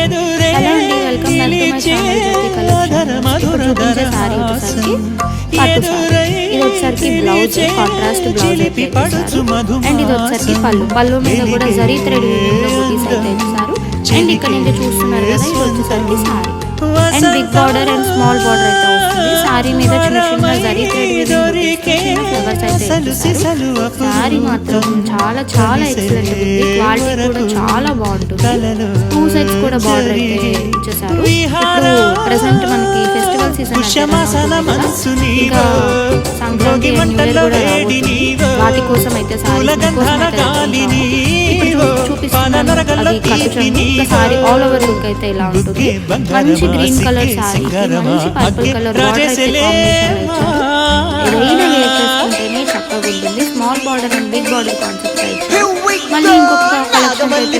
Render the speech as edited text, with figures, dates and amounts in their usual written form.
Hello అండి, welcome back to my channel Jyothi collection. ఇప్పుడు చూపించే సారీ వచ్చేసరికి పట్టు సారీ. ఇది వచ్చేసరికి బ్లౌజ్ కాంట్రాస్ట్ బ్లౌజ్ అయితే ఇచ్చారు. అండ్ ఇది వచ్చేసరికి పళ్ళు మీద కూడా జరీ థ్రెడ్ బూటీస్ అయితే ఇచ్చారు. అండ్ ఇక్కడ నుంచి చూస్తున్నారు కదా, ఇది వచ్చేసరికి sari and big border and small border అయితే వస్తుంది. సారీ మీద చిన్న చిన్న జరీ థ్రెడ్ ఫ్లవర్స్ అయితే ఇచ్చారు. సారీ మాత్రం చాలా చాలా ఎక్సలెంట్ ఉంది. క్వాలిటీ కూడా చాలా బాగుంటుంది. 2 సైడ్స్ కూడా బార్డర్ అయితే ఇచ్చేసారు. ఇప్పుడు ప్రెసెంట్ మనకి ఫెస్టివల్ సీజన్ ఇంకా సంక్రాంతి న్యూ ఇయర్ కూడా రాబోతుంది. వాటి కోసం అయితే సారీ చూపిస్తున్నాను. అది కట్టుచండి సారీ ఆల్ ఓవర్ లుక్ అయితే ఇలా ఉంటుంది. మంచి గ్రీన్ కలర్ సారీ, మంచి పర్పుల్ కలర్ బార్డర్ అయితే కాంబినేషన్ ఇచ్చారు. ఏదైనా వేర్ చేసుకుంటేనే చక్కగా ఉంటుంది. Small border and big border concept అయితే మళ్ళీ ఇంకొక కలెక్షన్ అయితే